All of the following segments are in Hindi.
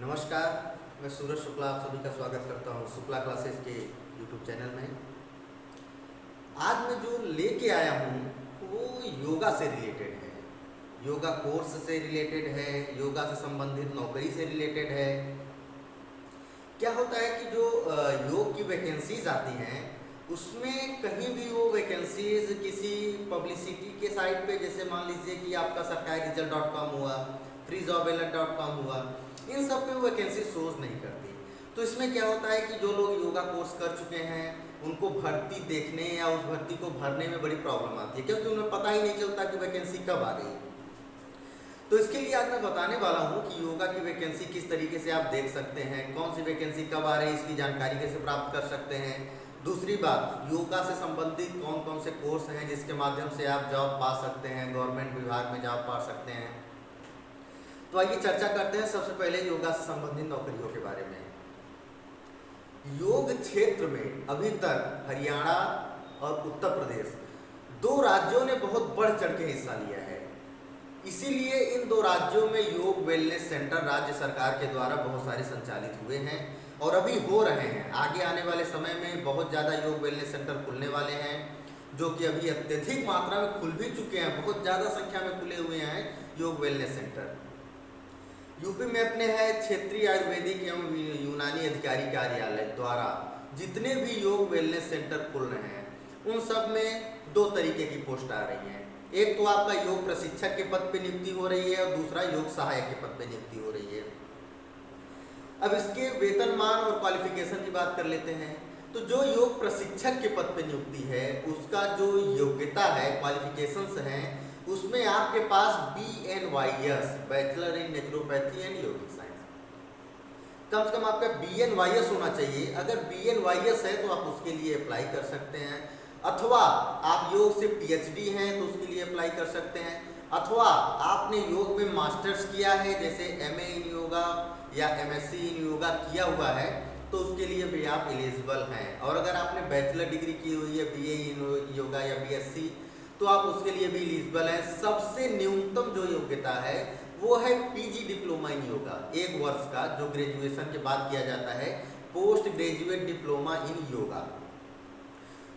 नमस्कार, मैं सूरज शुक्ला आप सभी का स्वागत करता हूँ शुक्ला क्लासेस के यूट्यूब चैनल में। आज मैं जो लेके आया हूँ वो योगा से रिलेटेड है, योगा कोर्स से रिलेटेड है, योगा से संबंधित नौकरी से रिलेटेड है। क्या होता है कि जो योग की वैकेंसीज आती हैं उसमें कहीं भी वो वैकेंसीज किसी पब्लिसिटी के साइट पे, जैसे मान लीजिए कि आपका सरकारी रिजल्ट.com हुआ, freejobalert.com हुआ, इन सब पे वैकेंसी शोज नहीं करती। तो इसमें क्या होता है कि जो लोग योगा कोर्स कर चुके हैं उनको भर्ती देखने या उस भर्ती को भरने में बड़ी प्रॉब्लम आती है, क्योंकि उन्हें पता ही नहीं चलता कि वैकेंसी कब आ गई। तो इसके लिए आज मैं बताने वाला हूँ कि योगा की वैकेंसी किस तरीके से आप देख सकते हैं, कौन सी वैकेंसी कब आ रही है, इसकी जानकारी कैसे प्राप्त कर सकते हैं। दूसरी बात, योगा से संबंधित कौन कौन से कोर्स हैं जिसके माध्यम से आप जॉब पा सकते हैं, गवर्नमेंट विभाग में जॉब पा सकते हैं। तो आइए चर्चा करते हैं सबसे पहले योगा से संबंधित नौकरियों के बारे में। योग क्षेत्र में अभी तक हरियाणा और उत्तर प्रदेश दो राज्यों ने बहुत बढ़ चढ़ के हिस्सा लिया है। इसीलिए इन दो राज्यों में योग वेलनेस सेंटर राज्य सरकार के द्वारा बहुत सारे संचालित हुए हैं और अभी हो रहे हैं। आगे आने वाले समय में बहुत ज़्यादा योग वेलनेस सेंटर खुलने वाले हैं, जो कि अभी अत्यधिक मात्रा में खुल भी चुके हैं, बहुत ज़्यादा संख्या में खुले हुए हैं योग वेलनेस सेंटर। यूपी में अपने है क्षेत्रीय आयुर्वेदिक एवं यूनानी अधिकारी कार्यालय द्वारा जितने भी योग वेलनेस सेंटर खुल रहे हैं उन सब में दो तरीके की पोस्ट आ रही हैं। एक तो आपका योग प्रशिक्षक के पद पे नियुक्ति हो रही है और दूसरा योग सहायक के पद पे नियुक्ति हो रही है। अब इसके वेतनमान और क्वालिफिकेशन की बात कर लेते हैं। तो जो योग प्रशिक्षक के पद पे नियुक्ति है उसका जो योग्यता है, क्वालिफिकेशंस हैं, उसमें आपके पास BNYS bachelor in naturopathy and yogic science, कम से कम आपका BNYS होना चाहिए। अगर BNYS है तो आप उसके लिए अप्लाई कर सकते हैं, अथवा आप योग से PhD हैं तो उसके लिए अप्लाई कर सकते हैं, अथवा आपने योग में मास्टर्स किया है जैसे MA इन योगा या MSc इन योगा किया हुआ है तो उसके लिए भी आप एलिजिबल हैं। और अगर आपने बैचलर डिग्री की हुई है BA इन योगा या BSc तो आप उसके लिए भी एलिजिबल हैं। सबसे न्यूनतम जो योग्यता है वो है PG डिप्लोमा इन योगा, 1 वर्ष का, जो ग्रेजुएशन के बाद किया जाता है, post graduate diploma in yoga,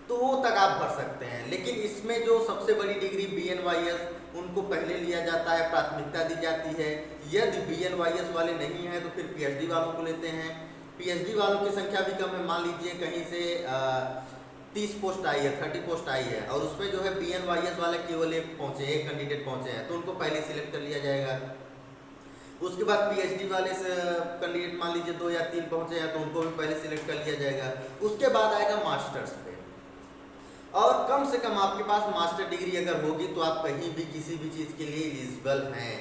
तो वो तक आप भर सकते हैं। लेकिन इसमें जो सबसे बड़ी डिग्री BNYS उनको पहले लिया जाता है, प्राथमिकता दी जाती है। यदि BNYS वाले नहीं हैं तो फिर PhD वालों को लेते हैं। PhD वालों की संख्या भी कम है, मान लीजिए कहीं से 30 पोस्ट आई है, 30 पोस्ट आई है और उसमें जो है BNYS वाले केवल एक कैंडिडेट पहुंचे हैं तो उनको पहले सिलेक्ट कर लिया जाएगा। उसके बाद PhD वाले से कैंडिडेट मान लीजिए 2 या 3 पहुंचे हैं तो उनको भी पहले सिलेक्ट कर लिया जाएगा। उसके बाद आएगा मास्टर्स पे, और कम से कम आपके पास मास्टर डिग्री अगर होगी तो आप कहीं भी किसी भी चीज़ के लिए एलिजिबल हैं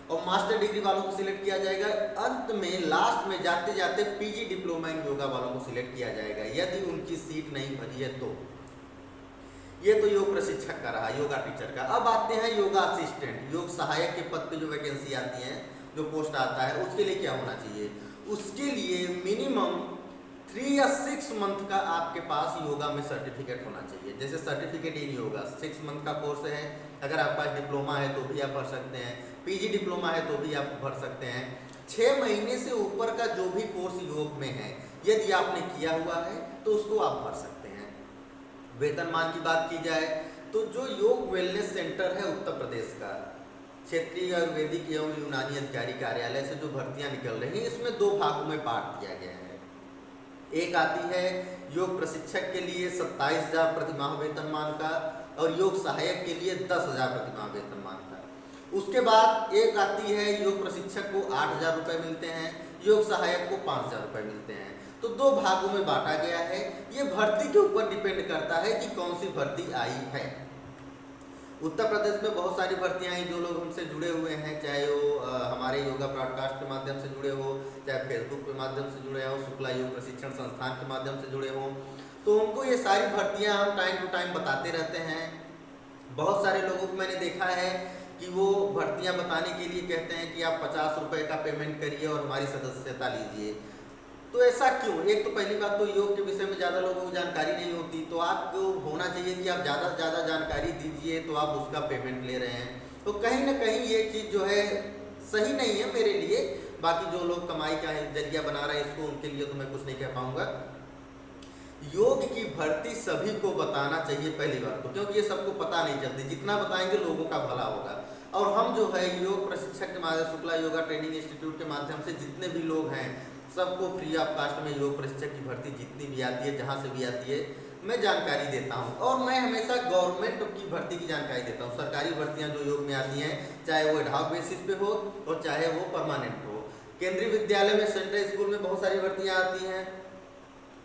और मास्टर डिग्री वालों को सिलेक्ट किया जाएगा। अंत में लास्ट में जाते जाते PG डिप्लोमा इन योगा वालों को सिलेक्ट किया जाएगा यदि उनकी सीट नहीं भरी है तो। ये तो योग प्रशिक्षक का रहा, योगा टीचर का। अब आते हैं योगा असिस्टेंट, योग सहायक के पद पे जो वैकेंसी आती है, जो पोस्ट आता है, उसके लिए क्या होना चाहिए? उसके लिए मिनिमम 3 या 6 मंथ का आपके पास योगा में सर्टिफिकेट होना चाहिए। जैसे सर्टिफिकेट इन योगा 6 मंथ का कोर्स है, अगर आपके पास डिप्लोमा है तो भी आप भर सकते हैं, PG डिप्लोमा है तो भी आप भर सकते हैं। 6 महीने से ऊपर का जो भी कोर्स योग में है यदि आपने किया हुआ है तो उसको आप भर सकते हैं। वेतनमान की बात की जाए तो जो योग वेलनेस सेंटर है उत्तर प्रदेश का, क्षेत्रीय आयुर्वेदिक एवं यूनानी अधिकारी कार्यालय से जो भर्तियां निकल रही हैं इसमें 2 भागों में बांट दिया गया है। एक आती है योग प्रशिक्षक के लिए 27,000 प्रतिमाह वेतनमान का और योग सहायक के लिए 10,000 प्रतिमाह वेतनमान का। उसके बाद एक आती है योग प्रशिक्षक को 8,000 रुपये मिलते हैं, योग सहायक को 5,000 रुपये मिलते हैं। तो 2 भागों में बांटा गया है। ये भर्ती के ऊपर डिपेंड करता है कि कौन सी भर्ती आई है। उत्तर प्रदेश में बहुत सारी भर्तियां आई, जो लोग हमसे जुड़े हुए हैं, चाहे वो हमारे योगा ब्रॉडकास्ट के माध्यम से जुड़े हो, चाहे फेसबुक के माध्यम से जुड़े हो, शुक्ला योग प्रशिक्षण संस्थान के माध्यम से जुड़े हों, तो उनको ये सारी भर्तियां हम टाइम टू टाइम बताते रहते हैं। बहुत सारे लोगों को मैंने देखा है कि वो भर्तियां बताने के लिए कहते हैं कि आप 50 रुपये का पेमेंट करिए और हमारी सदस्यता लीजिए। तो ऐसा क्यों? एक तो पहली बात तो योग के विषय में ज़्यादा लोगों को जानकारी नहीं होती, तो आपको होना चाहिए कि आप ज़्यादा से ज़्यादा जानकारी दीजिए तो आप उसका पेमेंट ले रहे हैं। तो कहीं ना कहीं ये चीज़ जो है सही नहीं है मेरे लिए। बाकी जो लोग कमाई का जरिया बना रहे हैं इसको, उनके लिए तो मैं कुछ नहीं कह पाऊंगा। योग की भर्ती सभी को बताना चाहिए पहली बात तो, क्योंकि ये सबको पता नहीं चलती, जितना बताएंगे लोगों का भला होगा। और हम जो है योग प्रशिक्षक के माध्यम, शुक्ला योगा ट्रेनिंग इंस्टीट्यूट के माध्यम से जितने भी लोग हैं सबको फ्री ऑफ कास्ट में योग प्रशिक्षक की भर्ती जितनी भी आती है, जहाँ से भी आती है, मैं जानकारी देता हूँ। और मैं हमेशा गवर्नमेंट की भर्ती की जानकारी देता हूँ। सरकारी भर्तियाँ जो योग में आती हैं, चाहे वो एडहॉक बेसिस पे हो और चाहे वो परमानेंट हो। केंद्रीय विद्यालय में, सेंट्रल स्कूल में बहुत सारी भर्तियाँ आती हैं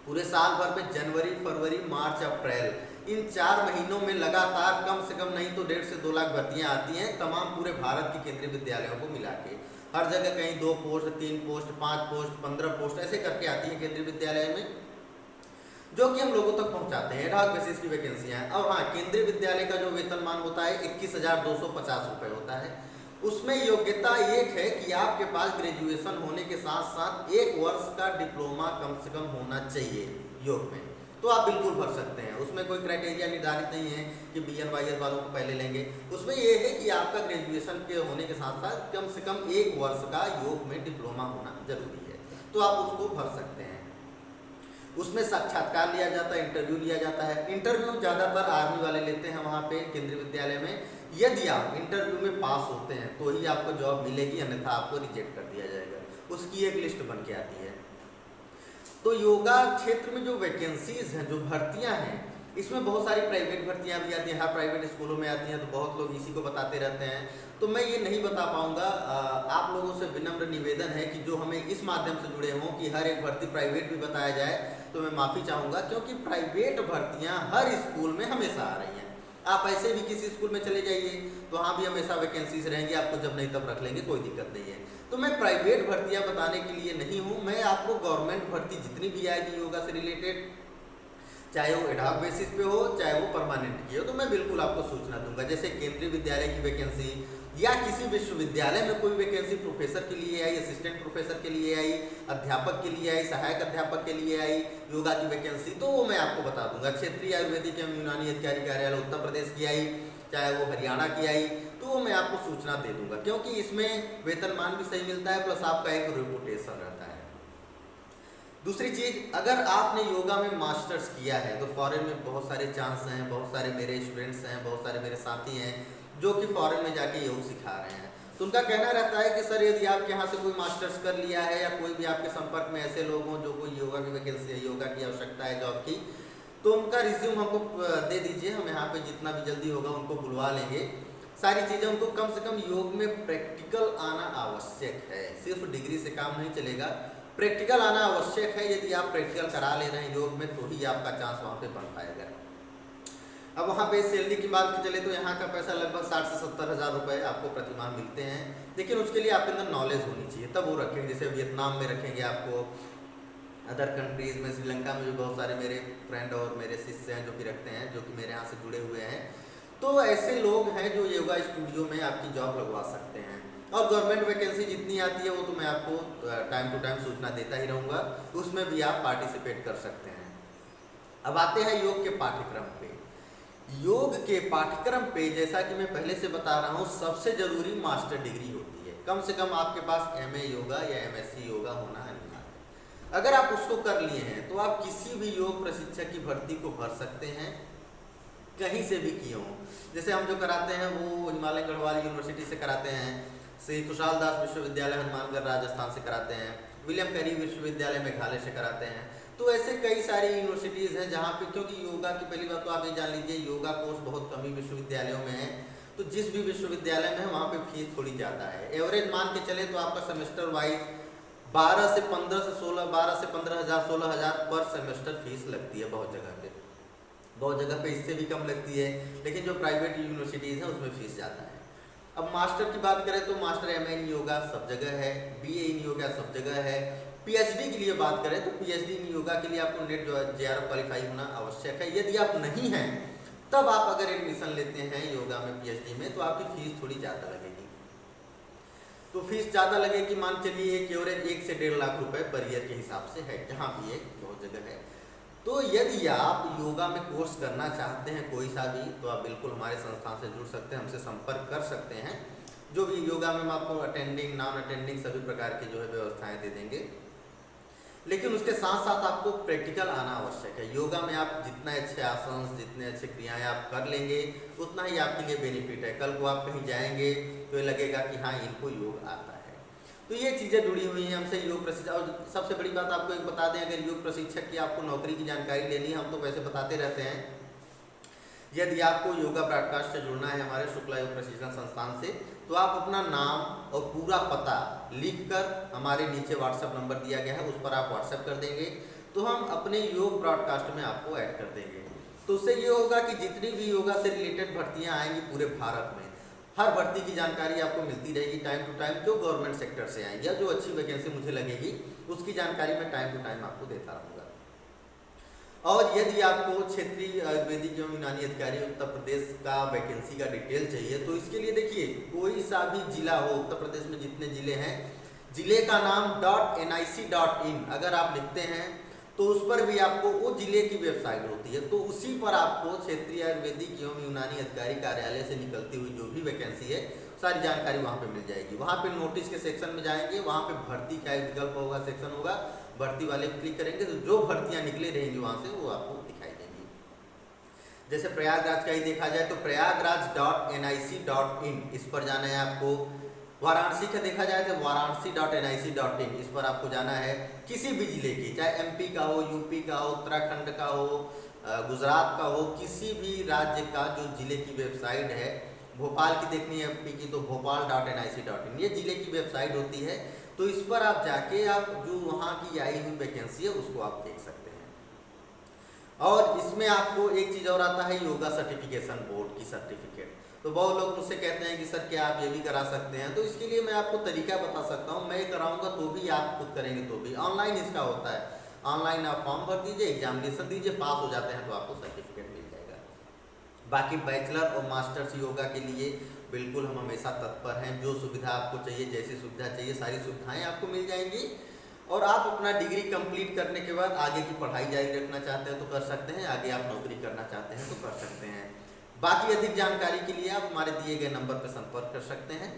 पूरे साल भर में। जनवरी, फरवरी, मार्च, अप्रैल, इन 4 महीनों में लगातार कम से कम नहीं तो 1.5 से 2 लाख भर्तियाँ आती हैं तमाम पूरे भारत के केंद्रीय विद्यालयों को मिला के। हर जगह कहीं 2 पोस्ट, 3 पोस्ट, 5 पोस्ट, 15 पोस्ट ऐसे करके आती है केंद्रीय विद्यालय में, जो कि हम लोगों तक पहुंचाते हैं। एडहॉक बेसिस की वैकेंसियाँ हैं। और हाँ, केंद्रीय विद्यालय का जो वेतनमान होता है 21,250 रुपये होता है। उसमें योग्यता एक है कि आपके पास ग्रेजुएशन होने के साथ साथ 1 वर्ष का डिप्लोमा कम से कम होना चाहिए योग में, तो आप बिल्कुल भर सकते हैं। उसमें कोई क्राइटेरिया निर्धारित नहीं है कि BNYS वालों को पहले लेंगे। उसमें ये है कि आपका ग्रेजुएशन के होने के साथ साथ कम से कम 1 वर्ष का योग में डिप्लोमा होना जरूरी है, तो आप उसको भर सकते हैं। उसमें साक्षात्कार लिया जाता है, इंटरव्यू लिया जाता है। इंटरव्यू ज़्यादातर आर्मी वाले लेते हैं वहाँ पे केंद्रीय विद्यालय में। यदि आप इंटरव्यू में पास होते हैं तो ही आपको जॉब मिलेगी, अन्यथा आपको रिजेक्ट कर दिया जाएगा। उसकी एक लिस्ट बन के आती है। तो योगा क्षेत्र में जो वैकेंसीज हैं, जो भर्तियाँ हैं, इसमें बहुत सारी प्राइवेट भर्तियाँ भी आती हैं। हर प्राइवेट स्कूलों में आती हैं, तो बहुत लोग इसी को बताते रहते हैं, तो मैं ये नहीं बता पाऊँगा। आप लोगों से विनम्र निवेदन है कि जो हमें इस माध्यम से जुड़े हों कि हर एक भर्ती प्राइवेट भी बताया जाए, तो मैं माफ़ी चाहूँगा, क्योंकि प्राइवेट भर्तियाँ हर स्कूल में हमेशा आ रही हैं। आप ऐसे भी किसी स्कूल में चले जाइए तो वहाँ भी हमेशा वैकेंसीज रहेंगी, आपको जब नहीं तब रख लेंगे, कोई दिक्कत नहीं है। तो मैं प्राइवेट भर्तियाँ बताने के लिए नहीं हूँ, मैं आपको गवर्नमेंट भर्ती जितनी भी आएगी योगा से रिलेटेड, चाहे वो एडहॉक बेसिस पे हो चाहे वो परमानेंट की हो, तो मैं बिल्कुल आपको सूचना दूंगा। जैसे केंद्रीय विद्यालय की वैकेंसी या किसी विश्वविद्यालय में कोई वैकेंसी प्रोफेसर के लिए आई, असिस्टेंट प्रोफेसर के लिए आई, अध्यापक के लिए आई, सहायक अध्यापक के लिए आई योगा की वैकेंसी, तो वो मैं आपको बता दूंगा। क्षेत्रीय आयुर्वेदिक एवं यूनानी अधिकारी कार्यालय उत्तर प्रदेश की आई, चाहे वो हरियाणा की आई, तो वो मैं आपको सूचना दे दूंगा, क्योंकि इसमें वेतनमान भी सही मिलता है, प्लस आपका एक रेपुटेशन रहता है। दूसरी चीज़, अगर आपने योगा में मास्टर्स किया है तो फॉरेन में बहुत सारे चांस हैं। बहुत सारे मेरे स्टूडेंट्स हैं, बहुत सारे मेरे साथी हैं जो कि फॉरेन में जाके योग सिखा रहे हैं। तो उनका कहना रहता है कि सर, यदि आपके यहाँ से कोई मास्टर्स कर लिया है या कोई भी आपके संपर्क में ऐसे लोग हों जो कोई योगा की वैकेंसी है, योगा की आवश्यकता है जॉब की, तो उनका रिज्यूम हमको दे दीजिए, हम यहाँ पर जितना भी जल्दी होगा उनको बुलवा लेंगे। सारी चीज़ें उनको, कम से कम योग में प्रैक्टिकल आना आवश्यक है, सिर्फ डिग्री से काम नहीं चलेगा, प्रैक्टिकल आना आवश्यक है। यदि आप प्रैक्टिकल करा ले रहे हैं योग में तो ही आपका चांस वहाँ पे बन पाएगा। अब वहाँ पे सैलरी की बात चले तो यहाँ का पैसा लगभग 60 से 70 हज़ार रुपये आपको प्रतिमाह मिलते हैं, लेकिन उसके लिए आपके अंदर नॉलेज होनी चाहिए, तब वो रखेंगे। जैसे वियतनाम में रखेंगे आपको, अदर कंट्रीज़ में, श्रीलंका में भी बहुत सारे मेरे फ्रेंड और मेरे शिष्य हैं जो कि रखते हैं, जो कि मेरे यहाँ से जुड़े हुए हैं। तो ऐसे लोग हैं जो योगा स्टूडियो में आपकी जॉब लगवा सकते हैं। और गवर्नमेंट वैकेंसी जितनी आती है वो तो मैं आपको टाइम टू टाइम सूचना देता ही रहूँगा, उसमें भी आप पार्टिसिपेट कर सकते हैं। अब आते हैं योग के पाठ्यक्रम पे। योग के पाठ्यक्रम पे, जैसा कि मैं पहले से बता रहा हूँ, सबसे ज़रूरी मास्टर डिग्री होती है। कम से कम आपके पास MA योगा या MSc योगा होना अनिवार्य है। अगर आप उसको कर लिए हैं तो आप किसी भी योग प्रशिक्षक की भर्ती को भर सकते हैं, कहीं से भी किए हों। जैसे हम जो कराते हैं वो हिमालय गढ़वाल यूनिवर्सिटी से कराते हैं, श्री कुशाल दास विश्वविद्यालय हनुमानगढ़ राजस्थान से कराते हैं, विलियम कैरी विश्वविद्यालय मेघालय से कराते हैं। तो ऐसे कई सारी यूनिवर्सिटीज़ हैं जहाँ पे, क्योंकि योगा की पहली बात तो आप ये जान लीजिए, योगा कोर्स बहुत कम ही विश्वविद्यालयों में है, तो जिस भी विश्वविद्यालय में है वहाँ पे फीस थोड़ी ज़्यादा है। एवरेज मान के चले तो आपका सेमेस्टर वाइज 12 से 15 हज़ार 16 हज़ार पर सेमेस्टर फीस लगती है। बहुत जगह पे इससे भी कम लगती है, लेकिन जो प्राइवेट यूनिवर्सिटीज़ हैं उसमें फीस ज़्यादा है। अब मास्टर की बात करें तो मास्टर MA इन योगा सब जगह है, BA इन योगा सब जगह है। PhD के लिए बात करें तो PhD इन योगा के लिए आपको नेट जो JRF क्वालिफाई होना आवश्यक है। यदि आप नहीं हैं तब आप अगर एडमिशन लेते हैं योगा में PhD में, तो आपकी फीस थोड़ी ज़्यादा लगेगी। तो फीस ज़्यादा लगेगी, मान चलिए एक एवरेज 1 से 1.5 लाख रुपए पर ईयर के हिसाब से है, जहाँ भी है बहुत जगह है। तो यदि आप योगा में कोर्स करना चाहते हैं कोई सा भी, तो आप बिल्कुल हमारे संस्थान से जुड़ सकते हैं, हमसे संपर्क कर सकते हैं। जो भी योगा में हम आपको अटेंडिंग, नॉन अटेंडिंग सभी प्रकार की जो है व्यवस्थाएं दे देंगे। लेकिन उसके साथ साथ आपको प्रैक्टिकल आना आवश्यक है। योगा में आप जितने अच्छे आसन, जितने अच्छे क्रियाएं आप कर लेंगे उतना ही आपके लिए बेनिफिट है। कल को आप कहीं जाएंगे तो ये लगेगा कि हाँ इनको योग आता है। तो ये चीज़ें जुड़ी हुई हैं हमसे योग प्रशिक्षक। और सबसे बड़ी बात आपको एक बता दें, अगर योग प्रशिक्षक की आपको नौकरी की जानकारी लेनी है, हम तो वैसे बताते रहते हैं, यदि आपको योगा ब्रॉडकास्ट से जुड़ना है हमारे शुक्ला योग प्रशिक्षण संस्थान से, तो आप अपना नाम और पूरा पता लिखकर हमारे नीचे व्हाट्सएप नंबर दिया गया है उस पर आप व्हाट्सएप कर देंगे, तो हम अपने योग ब्रॉडकास्ट में आपको ऐड कर देंगे। तो उससे ये होगा कि जितनी भी योगा से रिलेटेड भर्तियां आएंगी पूरे भारत में, हर भर्ती की जानकारी आपको मिलती रहेगी टाइम टू टाइम। जो गवर्नमेंट सेक्टर से आएंगी या जो अच्छी वैकेंसी मुझे लगेगी उसकी जानकारी मैं टाइम टू टाइम आपको देता रहूँगा। और यदि आपको क्षेत्रीय आयुर्वेदिक एवं यूनानी अधिकारी उत्तर प्रदेश का वैकेंसी का डिटेल चाहिए, तो इसके लिए देखिए कोई सा भी जिला हो, उत्तर प्रदेश में जितने जिले हैं, जिले का नाम .nic.in अगर आप लिखते हैं तो उस पर भी आपको वो जिले की वेबसाइट होती है, तो उसी पर आपको क्षेत्रीय आयुर्वेदिक एवं यूनानी अधिकारी कार्यालय से निकलती हुई जो भी वैकेंसी है सारी जानकारी वहाँ पे मिल जाएगी। वहाँ पे नोटिस के सेक्शन में जाएंगे, वहाँ पे भर्ती का एक विकल्प होगा, सेक्शन होगा, भर्ती वाले क्लिक करेंगे तो जो भर्तियाँ निकले रहेंगी वहाँ से वो आपको दिखाई देंगी। जैसे प्रयागराज का ही देखा जाए तो प्रयागराज.nic.in इस पर जाना है आपको। वाराणसी का देखा जाए तो वाराणसी.nic.in इस पर आपको जाना है। किसी भी जिले की, चाहे MP का हो, UP का हो, उत्तराखंड का हो, गुजरात का हो, किसी भी राज्य का जो जिले की वेबसाइट है, भोपाल की देखनी है MP की तो भोपाल.nic.in ये जिले की वेबसाइट होती है। तो इस पर आप जाके आप जो वहाँ की आई हुई वैकेंसी है उसको आप देख सकते हैं। और इसमें आपको एक चीज़ और आता है, योगा सर्टिफिकेशन बोर्ड की सर्टिफिकेट। तो बहुत लोग मुझसे कहते हैं कि सर क्या आप ये भी करा सकते हैं, तो इसके लिए मैं आपको तरीका बता सकता हूँ। मैं कराऊंगा तो भी, आप खुद करेंगे तो भी, ऑनलाइन इसका होता है। ऑनलाइन आप फॉर्म भर दीजिए, एग्जामिनेशन दीजिए, पास हो जाते हैं तो आपको सर्टिफिकेट मिल जाएगा। बाकी बैचलर और मास्टर्स योगा के लिए बिल्कुल हम हमेशा तत्पर हैं। जो सुविधा आपको चाहिए, जैसी सुविधा चाहिए, सारी सुविधाएं आपको मिल जाएंगी। और आप अपना डिग्री कंप्लीट करने के बाद आगे की पढ़ाई जारी रखना चाहते हैं तो कर सकते हैं, आगे आप नौकरी करना चाहते हैं तो कर सकते हैं। बाकी अधिक जानकारी के लिए आप हमारे दिए गए नंबर पर संपर्क कर सकते हैं।